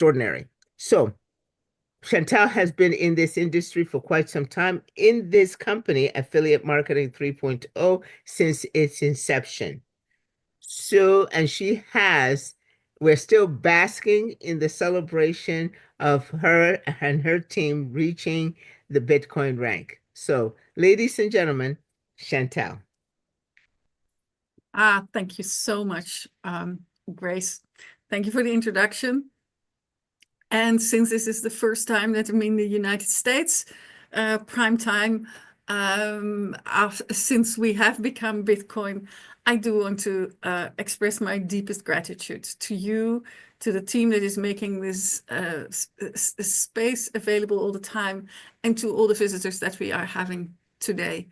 extraordinary. So Chantal has been in this industry for quite some time in this company, Affiliate Marketing 3.0, since its inception. So, and we're still basking in the celebration of her and her team reaching the Bitcoin rank. So, ladies and gentlemen, Chantal. Thank you so much, Grace. Thank you for the introduction. And since this is the first time that I'm in the United States, prime time, since we have become Bitcoin, I do want to express my deepest gratitude to you, to the team that is making this space available all the time, and to all the visitors that we are having today.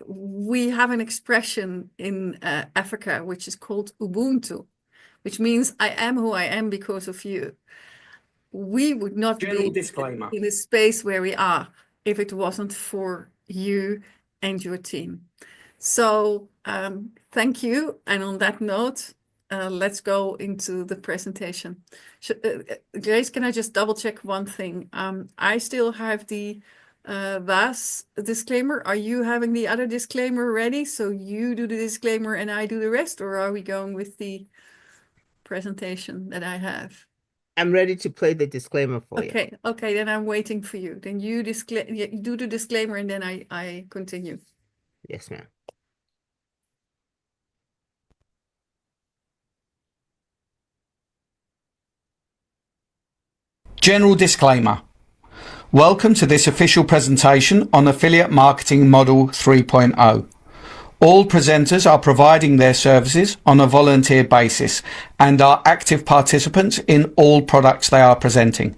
We have an expression in Africa which is called Ubuntu, which means I am who I am because of you. We would not be in the space where we are if it wasn't for you and your team. So thank you. And on that note, let's go into the presentation. Grace, can I just double check one thing? I still have the VAS disclaimer. Are you having the other disclaimer ready? So you do the disclaimer and I do the rest, or are we going with the presentation that I have? I'm ready to play the disclaimer for you. Okay, then I'm waiting for you. Then you do the disclaimer and then I continue. Yes, ma'am. General disclaimer. Welcome to this official presentation on Affiliate Marketing Model 3.0. All presenters are providing their services on a volunteer basis and are active participants in all products they are presenting.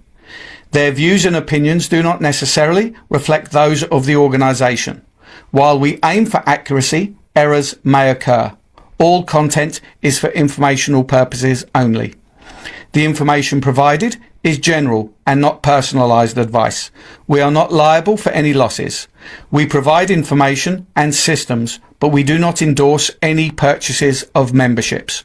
Their views and opinions do not necessarily reflect those of the organisation. While we aim for accuracy, errors may occur. All content is for informational purposes only. The information provided is general and not personalised advice. We are not liable for any losses. We provide information and systems, but we do not endorse any purchases of memberships.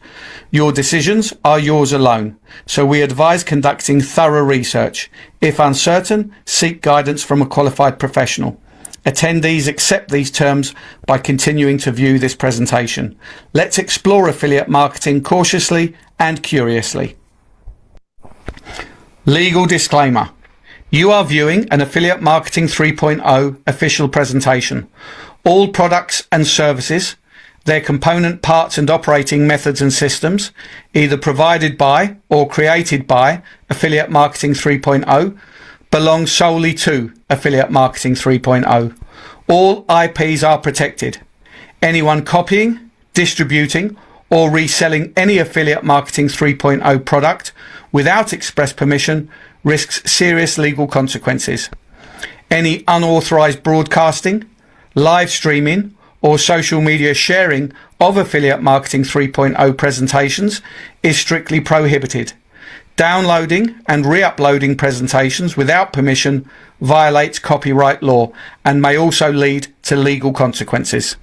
Your decisions are yours alone, so we advise conducting thorough research. If uncertain, seek guidance from a qualified professional. Attendees accept these terms by continuing to view this presentation. Let's explore affiliate marketing cautiously and curiously. Legal disclaimer. You are viewing an Affiliate Marketing 3.0 official presentation. All products and services, their component parts and operating methods and systems, either provided by or created by Affiliate Marketing 3.0, belong solely to Affiliate Marketing 3.0. All IPs are protected. Anyone copying, distributing, or reselling any Affiliate Marketing 3.0 product without express permission risks serious legal consequences. Any unauthorized broadcasting, live streaming, or social media sharing of Affiliate Marketing 3.0 presentations is strictly prohibited. Downloading and re-uploading presentations without permission violates copyright law and may also lead to legal consequences.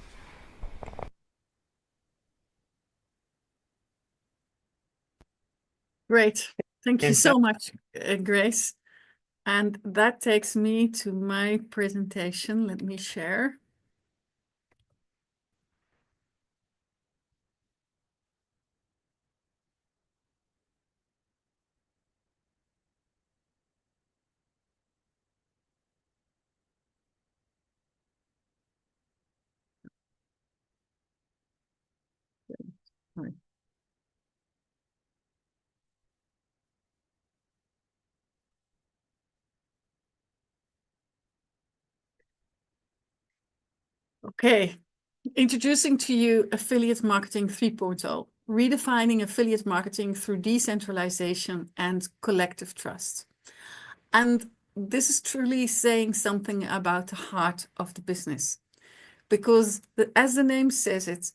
Great. Thank you so much, Grace. And that takes me to my presentation. Let me share. Right. Okay, introducing to you Affiliate Marketing 3.0, redefining affiliate marketing through decentralization and collective trust. And this is truly saying something about the heart of the business, because as the name says it,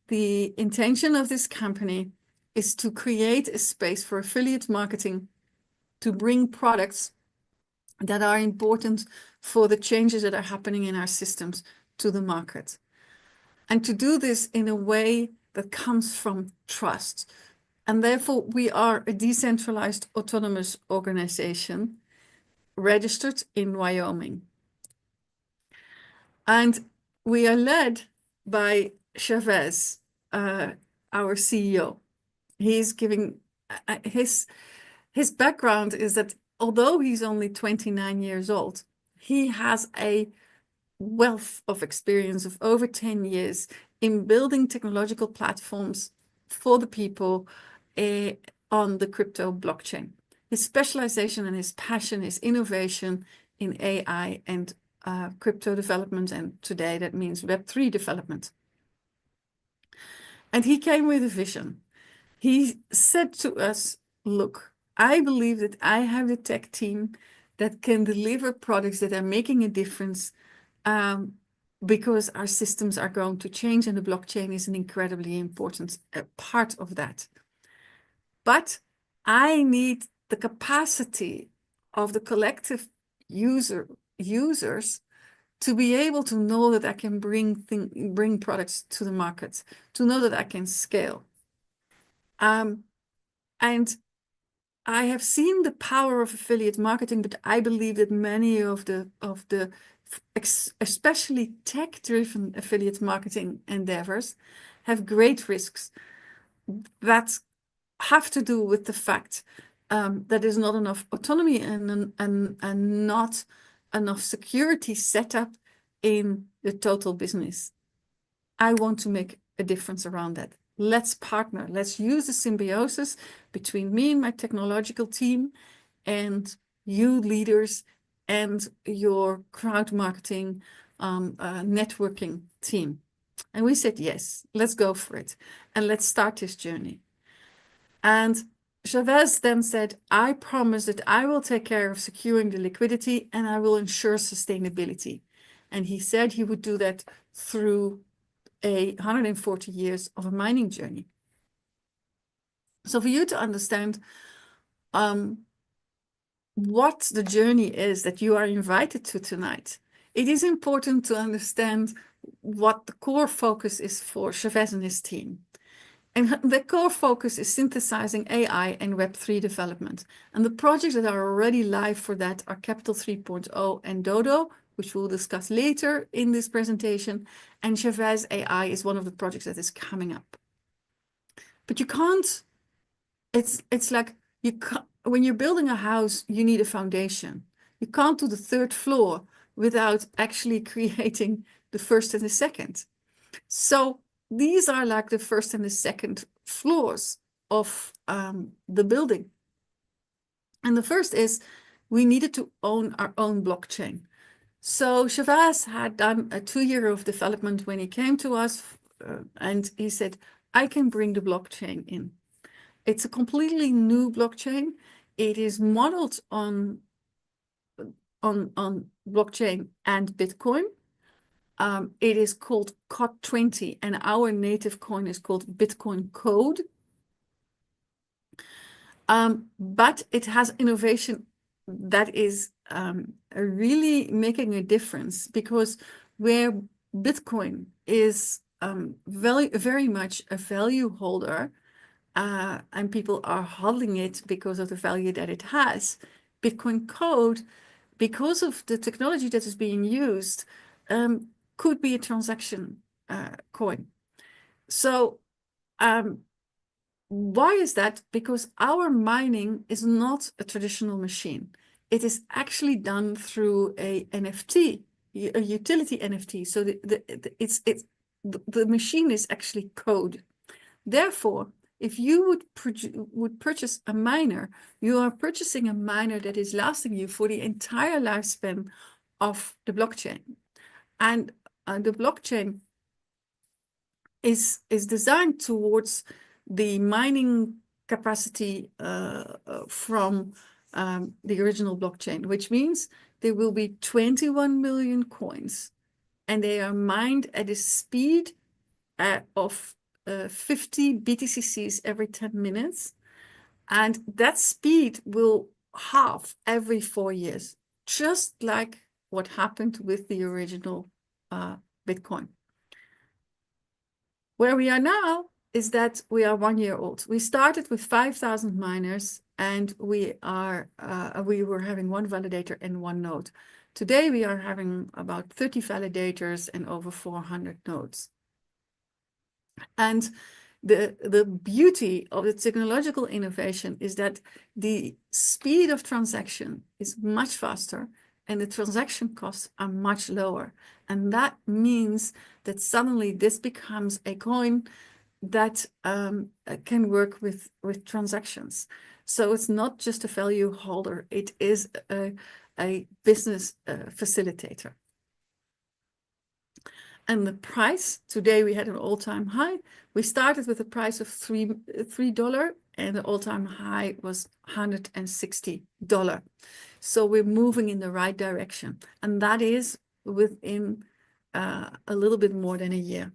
the intention of this company is to create a space for affiliate marketing to bring products that are important for the changes that are happening in our systems to the market. And to do this in a way that comes from trust, And therefore, we are a decentralized autonomous organization registered in Wyoming. And we are led by Chavez, our CEO. He's giving his background is that although he's only 29 years old, he has a wealth of experience of over 10 years in building technological platforms for the people on the crypto blockchain. His specialization and his passion is innovation in AI and crypto development, and today that means Web3 development. And he came with a vision. He said to us, look, I believe that I have the tech team that can deliver products that are making a difference because our systems are going to change, and the blockchain is an incredibly important part of that. But I need the capacity of the collective users to be able to know that I can bring products to the market, to know that I can scale. And I have seen the power of affiliate marketing, but I believe that many of the especially tech-driven affiliate marketing endeavors have great risks that have to do with the fact that there's not enough autonomy and not enough security set up in the total business. I want to make a difference around that. Let's partner. Let's use the symbiosis between me and my technological team and you leaders and your crowd marketing networking team. And we said, yes, let's go for it. And let's start this journey. And Chavez then said, I promise that I will take care of securing the liquidity and I will ensure sustainability. And he said he would do that through 140 years of a mining journey. So for you to understand what the journey is that you are invited to tonight, it is important to understand what the core focus is for Chavez and his team. And the core focus is synthesizing AI and Web3 development. And the projects that are already live for that are Capital 3.0 and Dodo, which we'll discuss later in this presentation. And Chavez AI is one of the projects that is coming up. But you can't, it's like you can't, when you're building a house, you need a foundation. You can't do the third floor without actually creating the first and the second. So these are like the first and the second floors of the building. And the first is we needed to own our own blockchain. So Chavez had done a 2-year of development when he came to us and he said, I can bring the blockchain in. It's a completely new blockchain. It is modeled on blockchain and Bitcoin. It is called COT20 and our native coin is called Bitcoin Code. But it has innovation that is really making a difference, because where Bitcoin is very much a value holder and people are hodling it because of the value that it has, Bitcoin Code, because of the technology that is being used, could be a transaction coin. So why is that? Because our mining is not a traditional machine. It is actually done through a NFT, a utility NFT. So the machine is actually code. Therefore, if you would purchase a miner, you are purchasing a miner that is lasting you for the entire lifespan of the blockchain. And the blockchain is designed towards the mining capacity from the original blockchain, which means there will be 21 million coins, and they are mined at a speed of 50 BTCCs every 10 minutes. And that speed will halve every 4 years, just like what happened with the original Bitcoin. Where we are now is that we are 1 year old. We started with 5,000 miners, and we were having one validator and one node. Today we are having about 30 validators and over 400 nodes. And the beauty of the technological innovation is that the speed of transaction is much faster and the transaction costs are much lower. And that means that suddenly this becomes a coin that can work with transactions. So it's not just a value holder, it is a business facilitator. And the price, today we had an all-time high. We started with a price of $3 and the all-time high was $160. So we're moving in the right direction. And that is within a little bit more than a year.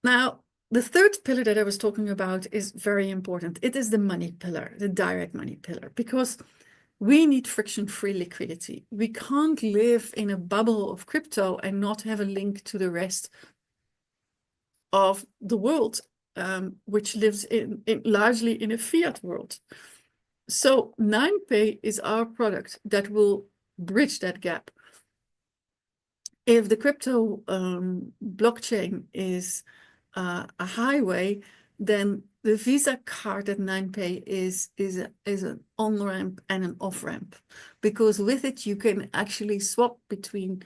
Now, the third pillar that I was talking about is very important. It is the money pillar, the direct money pillar, because we need friction-free liquidity. We can't live in a bubble of crypto and not have a link to the rest of the world, which lives largely in a fiat world. So 9Pay is our product that will bridge that gap. If the crypto blockchain is a highway, then the Visa card at 9Pay is an on-ramp and an off-ramp, because with it you can actually swap between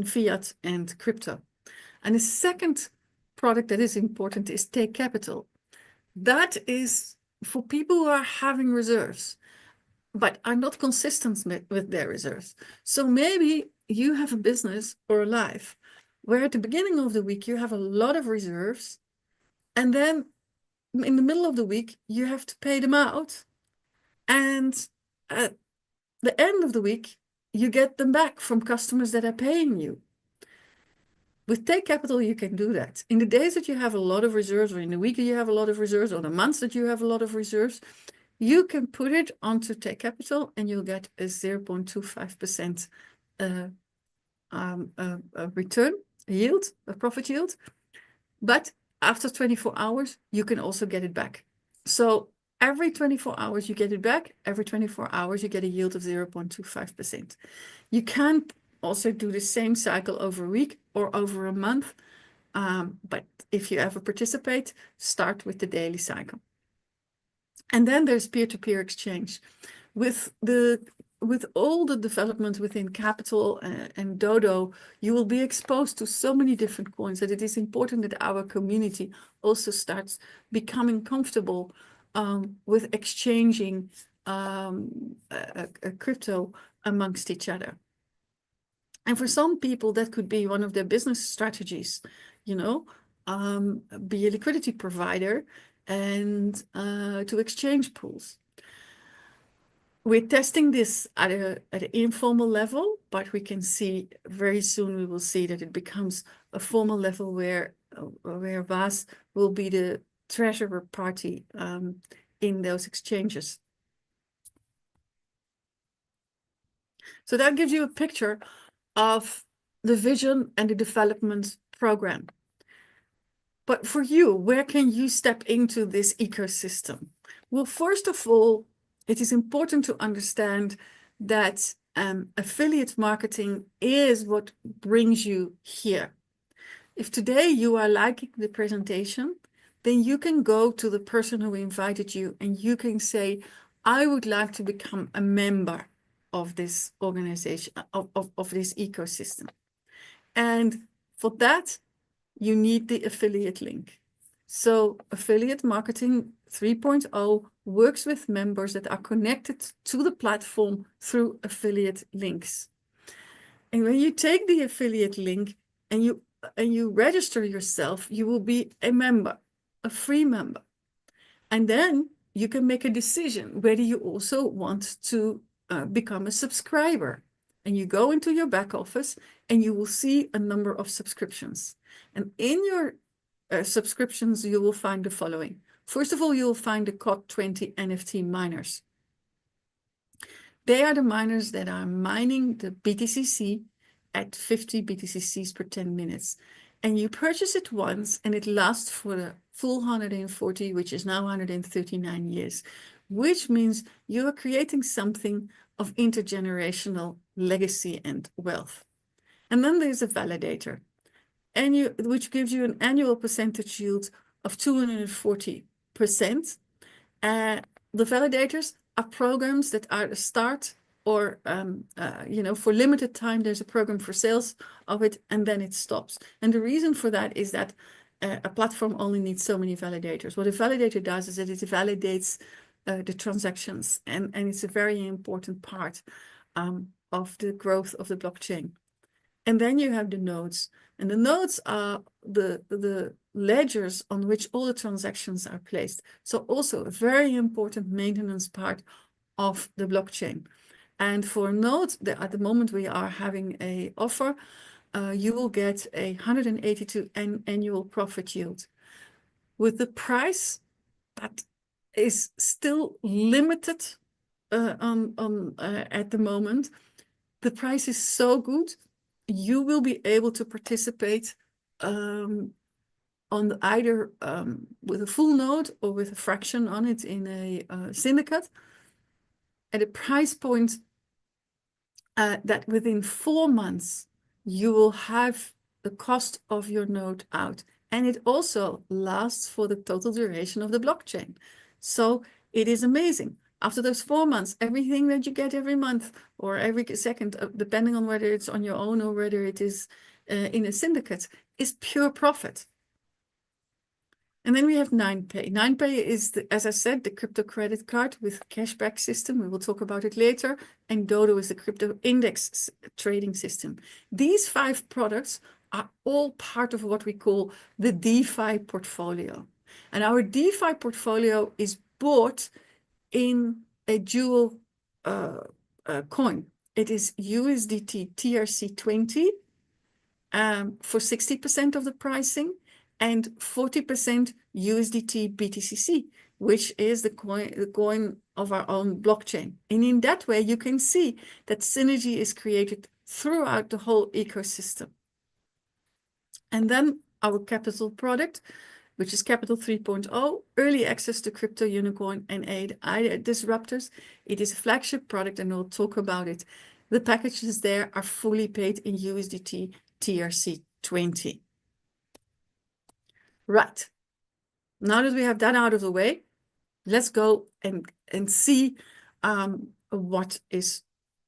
fiat and crypto. And the second product that is important is Take Capital. That is for people who are having reserves but are not consistent with their reserves. So maybe you have a business or a life where at the beginning of the week you have a lot of reserves, and then in the middle of the week you have to pay them out, and at the end of the week you get them back from customers that are paying you. With Take Capital you can do that. In the days that you have a lot of reserves, or in the week that you have a lot of reserves, or the months that you have a lot of reserves, you can put it onto Take Capital and you'll get a 0.25% return, yield, a profit yield. But after 24 hours, you can also get it back. So every 24 hours you get it back. Every 24 hours you get a yield of 0.25%. You can also do the same cycle over a week or over a month. But if you ever participate, start with the daily cycle. And then there's peer-to-peer exchange. With all the development within Capital and Dodo, you will be exposed to so many different coins that it is important that our community also starts becoming comfortable with exchanging crypto amongst each other. And for some people, that could be one of their business strategies, you know, be a liquidity provider and to exchange pools. We're testing this at an informal level, but we can see very soon we will see that it becomes a formal level where VAS will be the treasurer party in those exchanges. So that gives you a picture of the vision and the development program. But for you, where can you step into this ecosystem? Well, first of all, it is important to understand that affiliate marketing is what brings you here. If today you are liking the presentation, then you can go to the person who invited you and you can say, I would like to become a member of this organization, of this ecosystem. And for that, you need the affiliate link. So Affiliate Marketing 3.0 works with members that are connected to the platform through affiliate links. And when you take the affiliate link and you register yourself, you will be a member, a free member. And then you can make a decision whether you also want to become a subscriber. And you go into your back office and you will see a number of subscriptions. And in your subscriptions, you will find the following. First of all, you will find the COD20 NFT miners. They are the miners that are mining the BTCC at 50 BTCCs per 10 minutes. And you purchase it once and it lasts for the full 140, which is now 139 years, which means you are creating something of intergenerational legacy and wealth. And then there's a validator, which gives you an annual percentage yield of 240%. The validators are programs that are the start, or for limited time, there's a program for sales of it, and then it stops. And the reason for that is that a platform only needs so many validators. What a validator does is that it validates the transactions, and it's a very important part of the growth of the blockchain. And then you have the nodes, and the nodes are the ledgers on which all the transactions are placed. So also a very important maintenance part of the blockchain. And for nodes, at the moment we are having an offer, you will get a 182 annual profit yield. With the price that is still limited at the moment, the price is so good, you will be able to participate on either with a full node or with a fraction on it in a syndicate at a price point that within 4 months you will have the cost of your node out, and it also lasts for the total duration of the blockchain. So it is amazing. After those 4 months, everything that you get every month or every second, depending on whether it's on your own or whether it is in a syndicate, is pure profit. And then we have 9Pay. 9Pay is, as I said, the crypto credit card with cashback system. We will talk about it later. And Dodo is the crypto index trading system. These 5 products are all part of what we call the DeFi portfolio. And our DeFi portfolio is bought in a dual coin. It is USDT TRC20 for 60% of the pricing, and 40% USDT BTCC, which is the coin of our own blockchain. And in that way, you can see that synergy is created throughout the whole ecosystem. And then our capital product, which is Capital 3.0, early access to crypto, unicorn, and AI disruptors. It is a flagship product, and we'll talk about it. The packages there are fully paid in USDT TRC20. Right. Now that we have that out of the way, let's go and see what is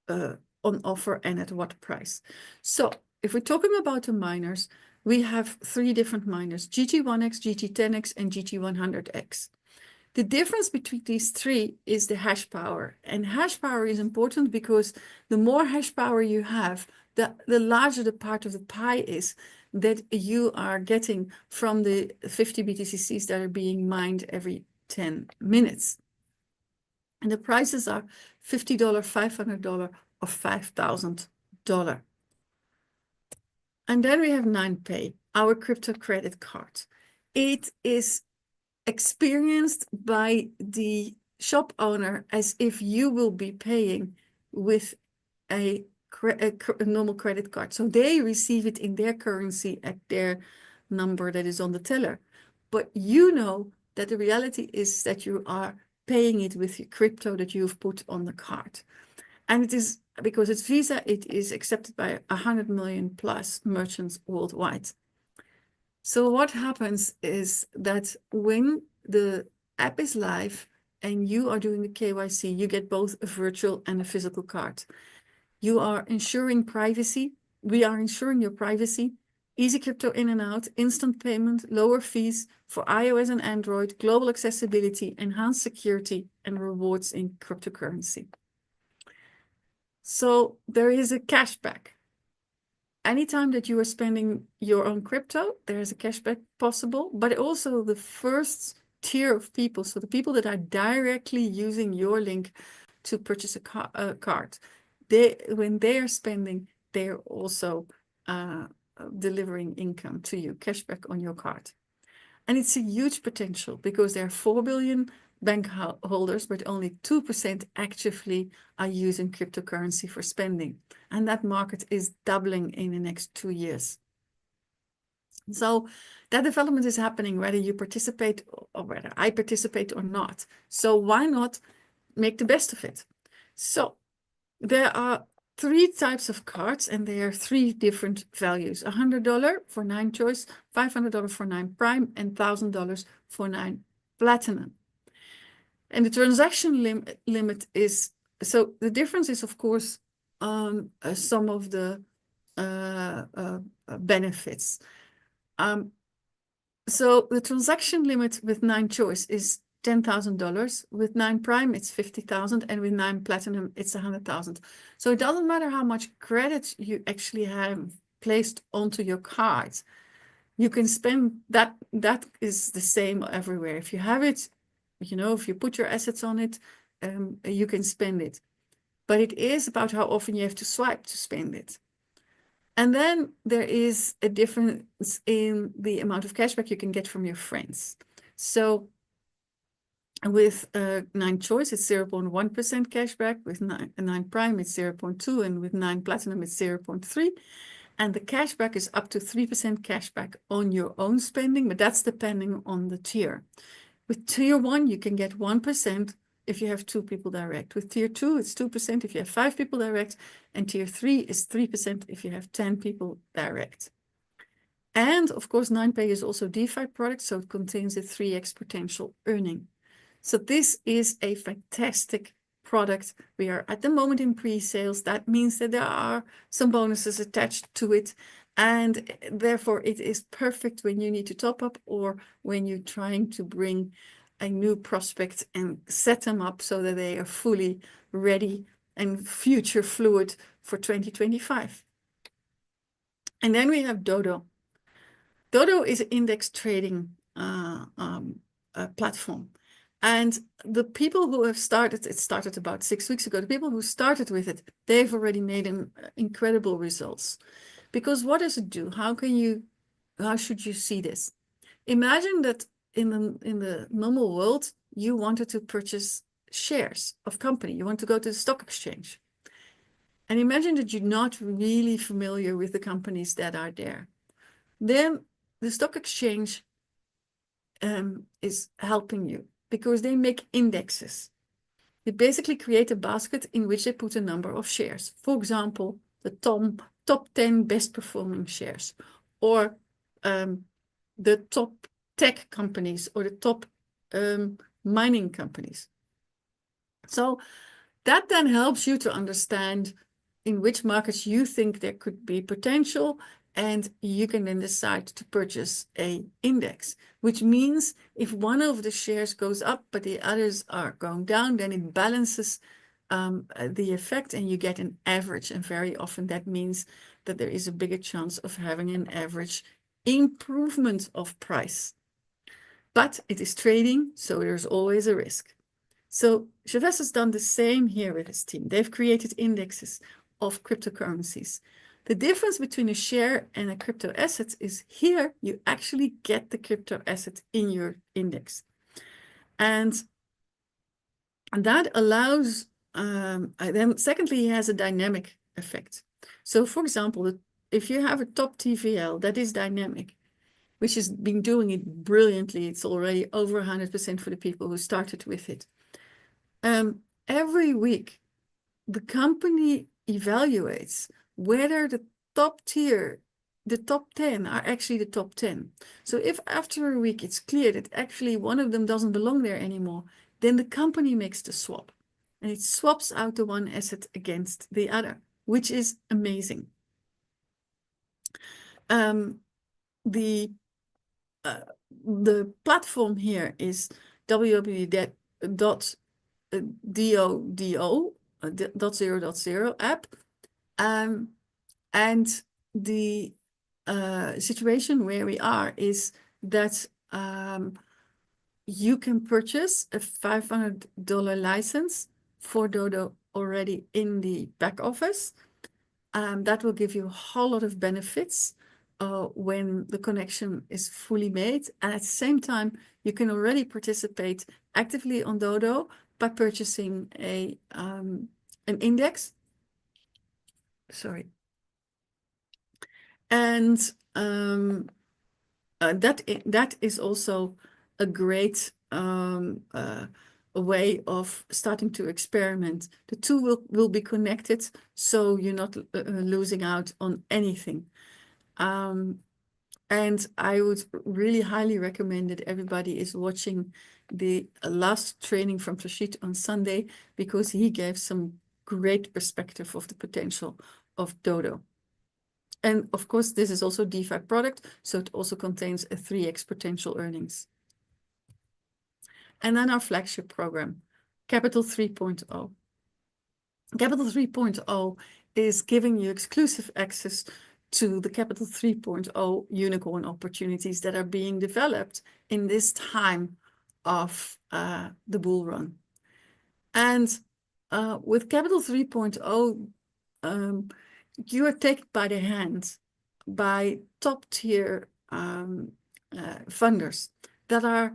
on offer and at what price. So if we're talking about the miners, we have 3 different miners: GT1X, GT10X, and GT100X. The difference between these 3 is the hash power. And hash power is important because the more hash power you have, the larger the part of the pie is that you are getting from the 50 BTCCs that are being mined every 10 minutes. And the prices are $50, $500, or $5,000. And then we have 9Pay, our crypto credit card. It is experienced by the shop owner as if you will be paying with a normal credit card. So they receive it in their currency at their number that is on the teller. But you know that the reality is that you are paying it with your crypto that you've put on the card. And it is, because it's Visa, it is accepted by 100 million plus merchants worldwide. So what happens is that when the app is live and you are doing the KYC, you get both a virtual and a physical card. You are ensuring privacy. We are ensuring your privacy. Easy crypto in and out, instant payment, lower fees for iOS and Android, global accessibility, enhanced security, and rewards in cryptocurrency. So there is a cashback. Anytime that you are spending your own crypto, there is a cashback possible, but also the first tier of people, so the people that are directly using your link to purchase a card, when they are spending, they're also delivering income to you, cashback on your card. And it's a huge potential because there are 4 billion bank holders, but only 2% actively are using cryptocurrency for spending. And that market is doubling in the next 2 years. So that development is happening whether you participate or whether I participate or not. So why not make the best of it? So there are 3 types of cards, and they are 3 different values: $100 for 9 choice, $500 for 9 prime, and $1,000 for 9 platinum. And the transaction limit is, so the difference is, of course, some of the benefits. So the transaction limit with 9 choice is $10,000. With 9 prime, it's 50,000, and with 9 platinum, it's 100,000. So it doesn't matter how much credit you actually have placed onto your card. You can spend that. That is the same everywhere. If you have it, you know, if you put your assets on it, you can spend it. But it is about how often you have to swipe to spend it. And then there is a difference in the amount of cashback you can get from your friends. So with 9 choice, it's 0.1% cashback. With 9 prime, it's 0.2. And with 9 platinum, it's 0.3. And the cashback is up to 3% cashback on your own spending, but that's depending on the tier. With tier 1, you can get 1% if you have 2 people direct. With tier 2, it's 2% if you have 5 people direct. And tier 3 is 3% if you have 10 people direct. And of course, 9pay is also a DeFi product, so it contains a 3x potential earning. So this is a fantastic product. We are at the moment in pre-sales. That means that there are some bonuses attached to it. And therefore, it is perfect when you need to top up or when you're trying to bring a new prospect and set them up so that they are fully ready and future fluid for 2025. And then we have Dodo. Dodo is an index trading platform. And the people who have started, it started about 6 weeks ago, the people who started with it, they've already made incredible results. Because what does it do? How should you see this? Imagine that in the normal world, you wanted to purchase shares of company. You want to go to the stock exchange. And imagine that you're not really familiar with the companies that are there. Then the stock exchange is helping you because they make indexes. They basically create a basket in which they put a number of shares. For example, the top 10 best performing shares, or the top tech companies, or the top mining companies. So that then helps you to understand in which markets you think there could be potential, and you can then decide to purchase an index, which means if one of the shares goes up but the others are going down, then it balances the effect and you get an average. And very often that means that there is a bigger chance of having an average improvement of price. But it is trading, so there's always a risk. So Chavez has done the same here with his team. They've created indexes of cryptocurrencies. The difference between a share and a crypto asset is here you actually get the crypto asset in your index. And that allows, then secondly, it has a dynamic effect. So for example, if you have a top TVL that is dynamic, which has been doing it brilliantly, it's already over 100% for the people who started with it. Every week, the company evaluates whether the top tier, the top 10 are actually the top 10. So if after a week it's clear that actually one of them doesn't belong there anymore, then the company makes the swap. And it swaps out the one asset against the other, which is amazing. The platform here is www.dodo.0.0 app. And the situation where we are is that you can purchase a $500 license for Dodo already in the back office. That will give you a whole lot of benefits. when the connection is fully made. And at the same time, you can already participate actively on Dodo by purchasing an index. Sorry. And that is also a great way of starting to experiment. The two will be connected, so you're not losing out on anything. And I would really highly recommend that everybody is watching the last training from Rashid on Sunday, because he gave some great perspective of the potential of Dodo. And of course, this is also a DeFi product, so it also contains a 3x potential earnings. And then our flagship program, Capital 3.0. Capital 3.0 is giving you exclusive access to the Capital 3.0 unicorn opportunities that are being developed in this time of the bull run. And with Capital 3.0, you are taken by the hand by top tier funders that are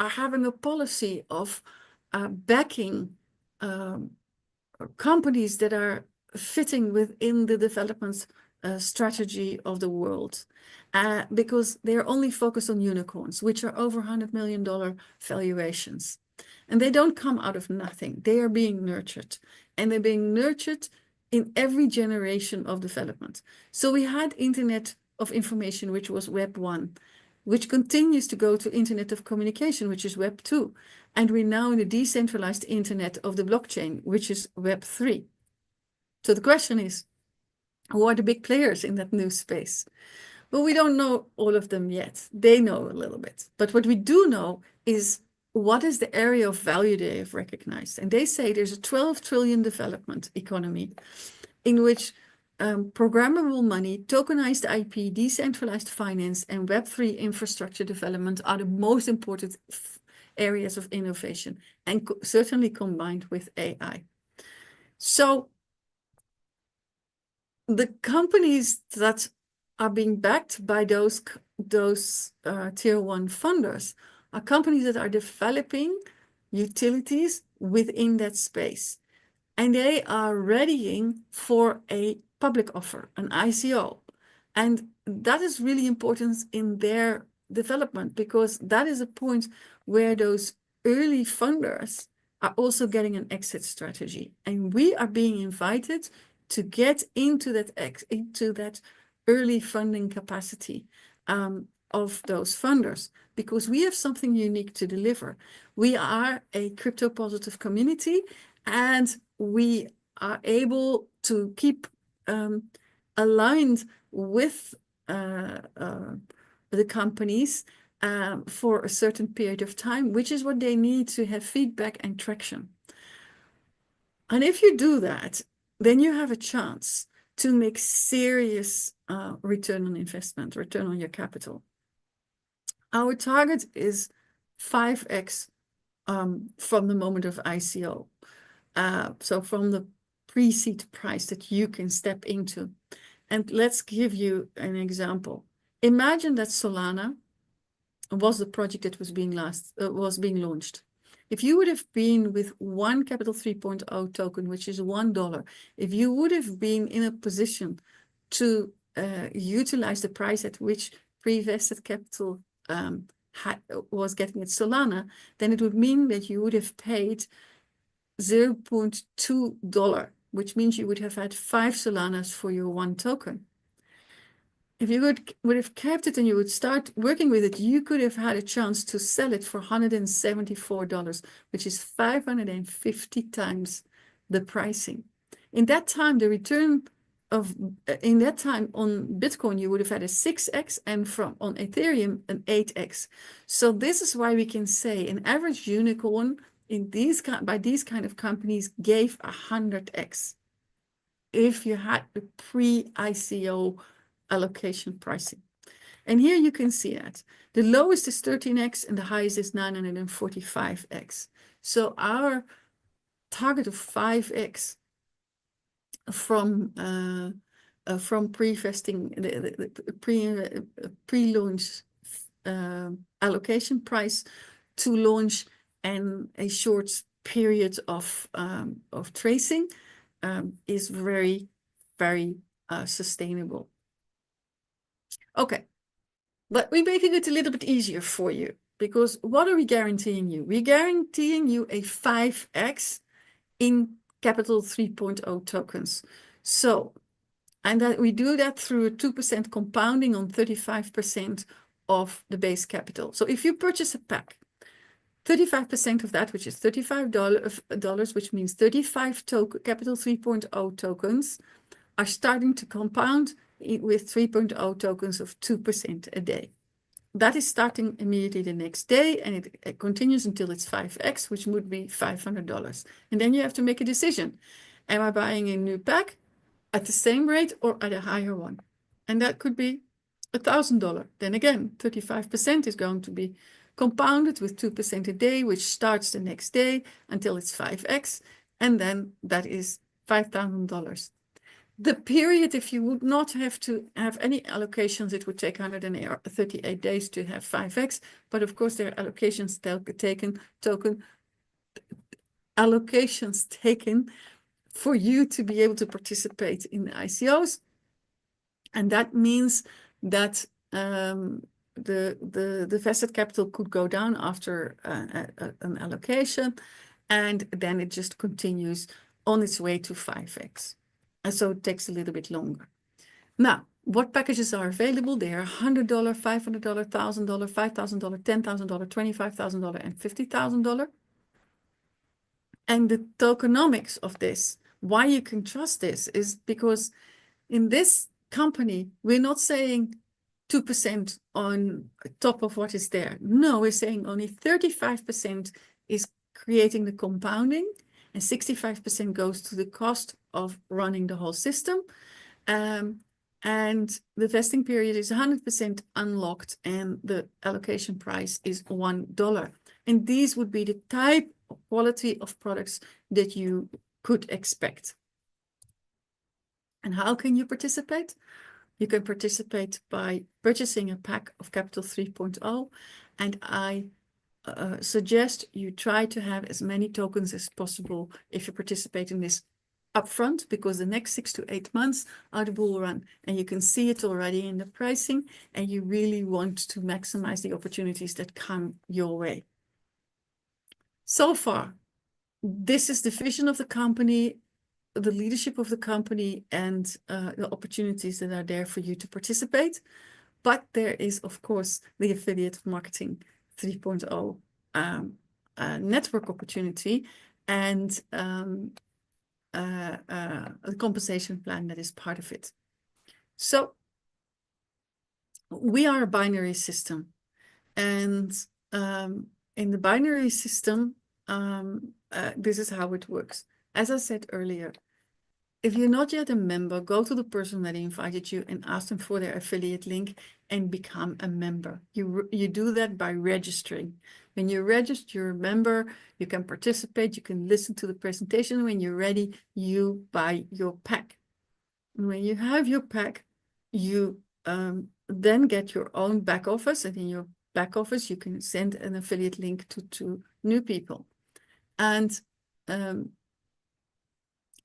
having a policy of backing companies that are fitting within the development strategy of the world, because they're only focused on unicorns, which are over $100 million valuations. And they don't come out of nothing. They are being nurtured, and they're being nurtured in every generation of development. So we had Internet of Information, which was Web 1, which continues to go to Internet of Communication, which is Web 2. And we're now in the decentralized Internet of the blockchain, which is Web 3. So the question is, who are the big players in that new space? Well, we don't know all of them yet. They know a little bit. But what we do know is what is the area of value they have recognized. And they say there's a 12 trillion development economy in which programmable money, tokenized IP, decentralized finance, and Web3 infrastructure development are the most important areas of innovation, and certainly combined with AI. So the companies that are being backed by those tier one funders are companies that are developing utilities within that space. And they are readying for a public offer, an ICO. And that is really important in their development, because that is a point where those early funders are also getting an exit strategy. And we are being invited to get into that early funding capacity of those funders, because we have something unique to deliver. We are a crypto positive community, and we are able to keep aligned with the companies for a certain period of time, which is what they need to have feedback and traction. And if you do that, then you have a chance to make serious return on investment, return on your capital. Our target is 5x from the moment of ICO. So from the pre-seed price that you can step into. And let's give you an example. Imagine that Solana was the project that was being launched. If you would have been with one Capital 3.0 token, which is $1, if you would have been in a position to utilize the price at which pre-vested capital was getting at Solana, then it would mean that you would have paid $0.2, which means you would have had 5 Solanas for your one token. If you would have kept it and you would start working with it, you could have had a chance to sell it for $174, which is 550 times the pricing. In that time, the return in that time on Bitcoin, you would have had a 6x, and on Ethereum, an 8x. So this is why we can say an average unicorn by these kind of companies gave 100x if you had the pre-ICO allocation pricing. And here you can see that the lowest is 13x and the highest is 945x. So our target of 5x from from pre-vesting, the pre-launch allocation price to launch and a short period of tracing is very, very sustainable. Okay, but we're making it a little bit easier for you, because what are we guaranteeing you? We're guaranteeing you a 5x in Capital 3.0 tokens. So, and that we do that through a 2% compounding on 35% of the base capital. So if you purchase a pack, 35% of that, which is $35, which means 35 Capital 3.0 tokens, are starting to compound with 3.0 tokens of 2% a day. That is starting immediately the next day, and it continues until it's 5x, which would be $500. And then you have to make a decision. Am I buying a new pack at the same rate or at a higher one? And that could be $1,000. Then again, 35% is going to be compounded with 2% a day, which starts the next day until it's 5x. And then that is $5,000. The period, if you would not have to have any allocations, it would take 138 days to have 5x. But of course, there are allocations taken for you to be able to participate in the ICOs. And that means that the vested capital could go down after an allocation, and then it just continues on its way to 5x. And so it takes a little bit longer. Now, what packages are available? They are $100, $500, $1,000, $5,000, $10,000, $25,000, and $50,000. And the tokenomics of this, why you can trust this, is because in this company, we're not saying 2% on top of what is there. No, we're saying only 35% is creating the compounding, and 65% goes to the cost of running the whole system. And the vesting period is 100% unlocked, and the allocation price is $1. And these would be the type of quality of products that you could expect. And how can you participate? You can participate by purchasing a pack of Capital 3.0, and I suggest you try to have as many tokens as possible if you participate in this upfront, because the next 6 to 8 months are the bull run, and you can see it already in the pricing, and you really want to maximize the opportunities that come your way. So far, this is the vision of the company, the leadership of the company, and the opportunities that are there for you to participate. But there is, of course, the Affiliate Marketing 3.0 network opportunity, and the compensation plan that is part of it. So we are a binary system, and in the binary system, this is how it works. As I said earlier, if you're not yet a member, go to the person that invited you and ask them for their affiliate link and become a member. You do that by registering. When you register, you're a member, you can participate, you can listen to the presentation. When you're ready, you buy your pack. And when you have your pack, you then get your own back office, and in your back office, you can send an affiliate link to new people. And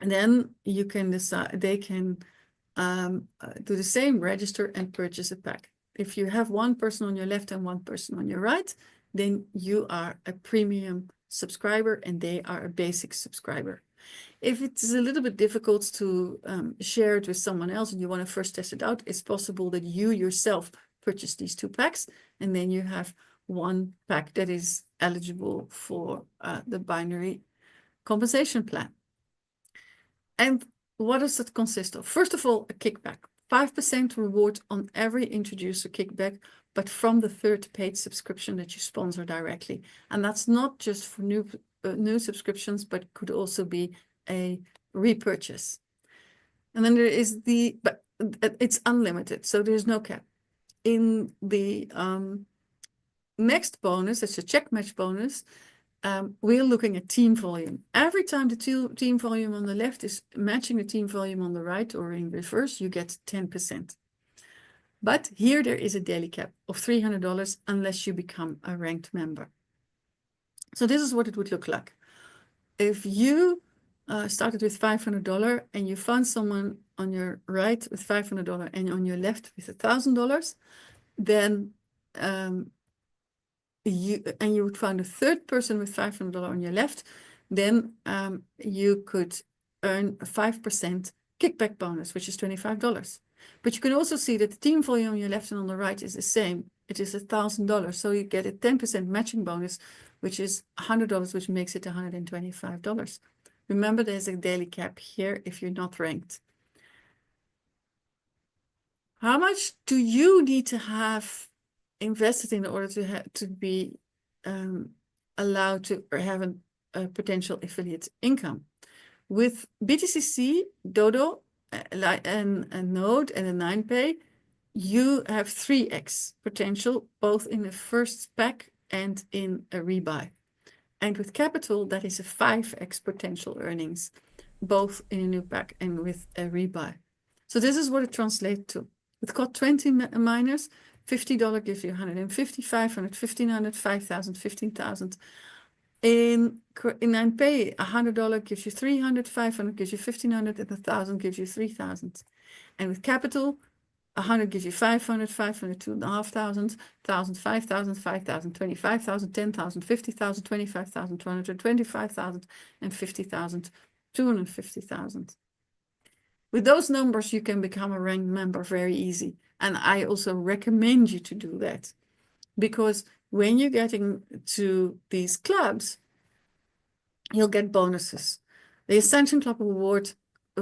then you can decide, they can do the same, register and purchase a pack. If you have one person on your left and one person on your right, then you are a premium subscriber and they are a basic subscriber. If it's a little bit difficult to share it with someone else and you want to first test it out, it's possible that you yourself purchase these 2 packs, and then you have one pack that is eligible for the binary compensation plan. And what does it consist of? First of all, a kickback. 5% reward on every introducer kickback, but from the 3rd paid subscription that you sponsor directly. And that's not just for new subscriptions, but could also be a repurchase. And then there is but it's unlimited, so there's no cap. In the next bonus, it's a check match bonus, we're looking at team volume. Every time the team volume on the left is matching the team volume on the right or in reverse, you get 10%. But here there is a daily cap of $300 unless you become a ranked member. So this is what it would look like. If you started with $500 and you found someone on your right with $500 and on your left with $1,000, then you would find a third person with $500 on your left, then you could earn a 5% kickback bonus, which is $25. But you can also see that the team volume on your left and on the right is the same. It is $1,000. So you get a 10% matching bonus, which is $100, which makes it $125. Remember, there's a daily cap here if you're not ranked. How much do you need to have invested in order to be allowed to have a potential affiliate income? With BTCC, Dodo, and a Node and a 9pay, you have 3x potential, both in the first pack and in a rebuy. And with Capital, that is a 5x potential earnings, both in a new pack and with a rebuy. So this is what it translates to. With got 20 miners, $50 gives you 150, 500, 1,500, 5,000, 15,000. In 9pay, $100 gives you 300, 500 gives you 1,500, and 1,000 gives you 3,000. And with Capital, 100 gives you 500, 500, 2,500, 1,000, 5,000, 5,000, 25,000, 10,000, 50,000, 25,000, 225,000, and 50,000, 250,000. With those numbers, you can become a ranked member very easy. And I also recommend you to do that. Because when you're getting to these clubs, you'll get bonuses. The Ascension Club Award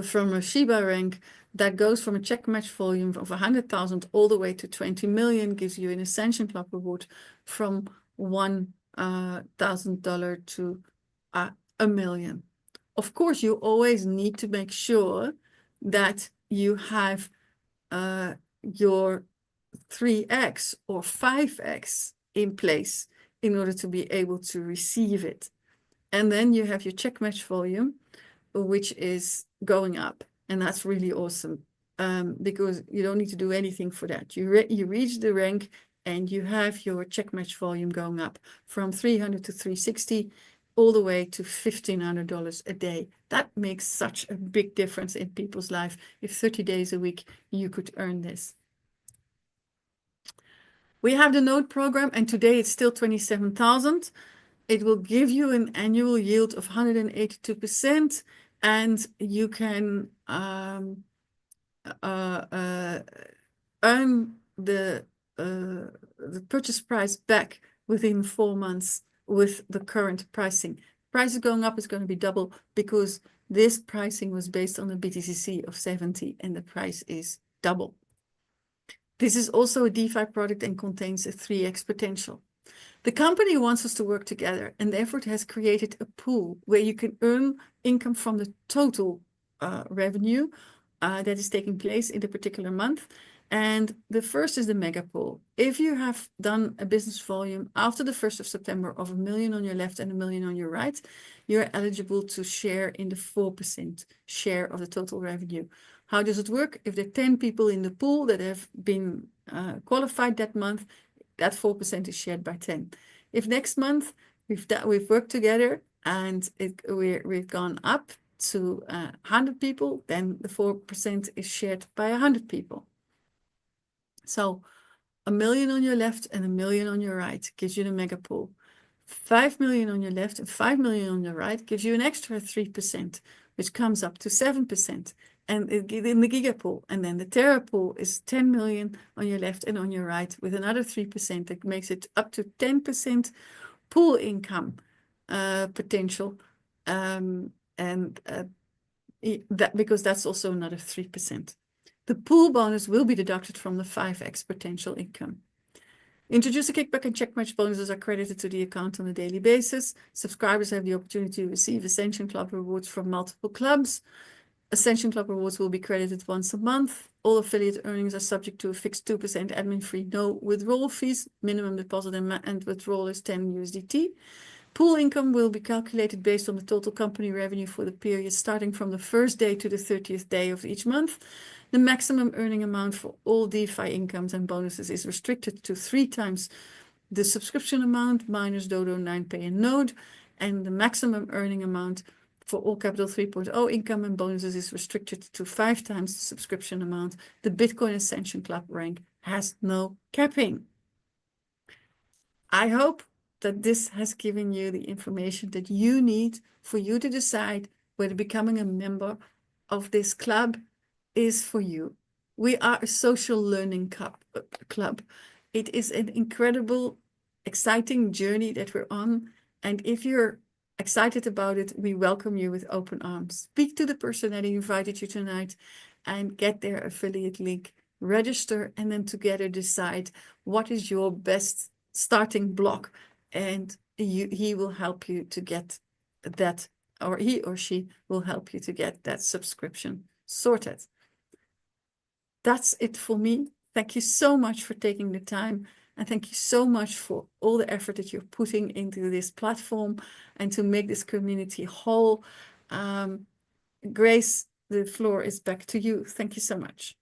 from a Shiba rank that goes from a check match volume of 100,000 all the way to 20 million gives you an Ascension Club Award from $1,000 to $1 million. Of course, you always need to make sure that you have your 3x or 5x in place in order to be able to receive it. And then you have your check match volume, which is going up. And that's really awesome because you don't need to do anything for that. You reach the rank and you have your check match volume going up from 300 to 360 all the way to $1,500 a day. That makes such a big difference in people's life. If 30 days a week, you could earn this. We have the Node program, and today it's still 27,000. It will give you an annual yield of 182%, and you can earn the purchase price back within 4 months with the current pricing. Price is going up, is going to be double because this pricing was based on the BTCC of 70 and the price is double. This is also a DeFi product and contains a 3x potential. The company wants us to work together and therefore it has created a pool where you can earn income from the total revenue that is taking place in a particular month. And the first is the mega pool. If you have done a business volume after the 1st of September of $1 million on your left and $1 million on your right, you're eligible to share in the 4% share of the total revenue. How does it work? If there are 10 people in the pool that have been qualified that month, that 4% is shared by 10. If next month we've worked together and we've gone up to 100 people, then the 4% is shared by 100 people. So $1 million on your left and $1 million on your right gives you the mega pool. 5 million on your left and 5 million on your right gives you an extra 3%, which comes up to 7%. And in the giga pool, and then the Terra pool is 10 million on your left and on your right with another 3% that makes it up to 10% pool income potential. Because that's also another 3%. The pool bonus will be deducted from the 5x potential income. Introducer kickback and check match bonuses are credited to the account on a daily basis. Subscribers have the opportunity to receive Ascension Club rewards from multiple clubs. Ascension Club rewards will be credited once a month. All affiliate earnings are subject to a fixed 2% admin fee, no withdrawal fees. Minimum deposit and withdrawal is 10 USDT. Pool income will be calculated based on the total company revenue for the period starting from the first day to the 30th day of each month. The maximum earning amount for all DeFi incomes and bonuses is restricted to 3 times the subscription amount minus Dodo, 9Pay, and Node. And the maximum earning amount for all Capital 3.0 income and bonuses is restricted to 5 times the subscription amount. The Bitcoin Ascension Club rank has no capping. I hope that this has given you the information that you need for you to decide whether becoming a member of this club is for you. We are a social learning club. It is an incredible, exciting journey that we're on. And if you're excited about it, we welcome you with open arms. Speak to the person that invited you tonight and get their affiliate link, register, and then together decide what is your best starting block, and he will help you to get that, or he or she will help you to get that subscription sorted. That's it for me. Thank you so much for taking the time, and thank you so much for all the effort that you're putting into this platform and to make this community whole. Grace, the floor is back to you. Thank you so much.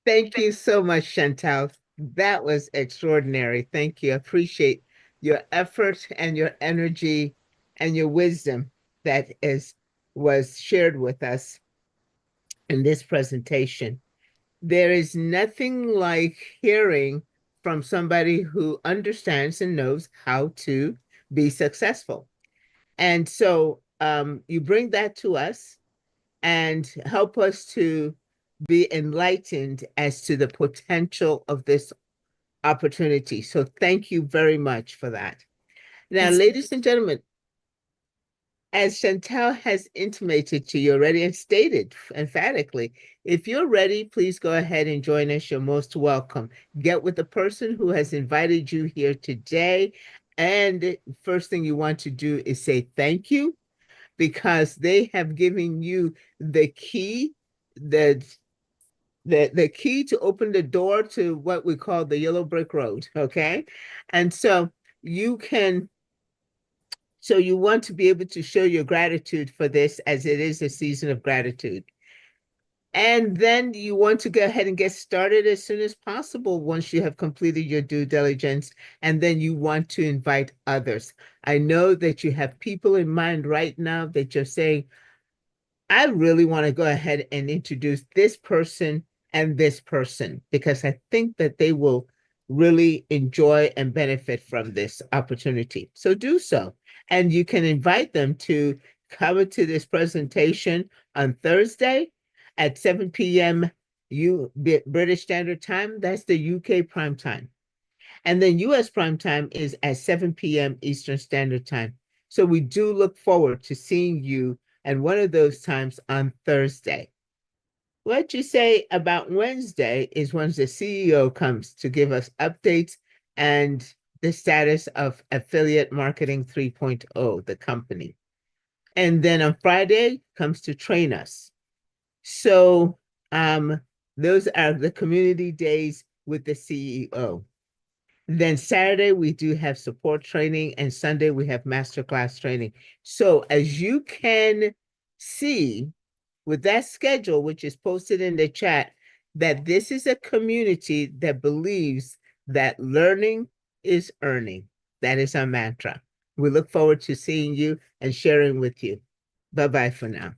Thank you so much, Chantal. That was extraordinary. Thank you. I appreciate your effort and your energy and your wisdom that was shared with us in this presentation. There is nothing like hearing from somebody who understands and knows how to be successful. And so you bring that to us and help us to be enlightened as to the potential of this opportunity. So thank you very much for that. Now, ladies and gentlemen, as Chantal has intimated to you already and stated emphatically, if you're ready, please go ahead and join us. You're most welcome. Get with the person who has invited you here today. And first thing you want to do is say thank you, because they have given you the key, the key to open the door to what we call the yellow brick road, okay? And so you want to be able to show your gratitude for this, as it is a season of gratitude. And then you want to go ahead and get started as soon as possible once you have completed your due diligence, and then you want to invite others. I know that you have people in mind right now that you're saying, I really want to go ahead and introduce this person and this person, because I think that they will really enjoy and benefit from this opportunity. So do so. And you can invite them to come to this presentation on Thursday at 7 p.m. British Standard Time. That's the UK prime time. And then US prime time is at 7 p.m. Eastern Standard Time. So we do look forward to seeing you at one of those times on Thursday. What you say about Wednesday is when the CEO comes to give us updates and the status of Affiliate Marketing 3.0, the company. And then on Friday comes to train us. So those are the community days with the CEO. Then Saturday, we do have support training, and Sunday, we have masterclass training. So as you can see with that schedule, which is posted in the chat, that this is a community that believes that learning is earning. That is our mantra. We look forward to seeing you and sharing with you. Bye-bye for now.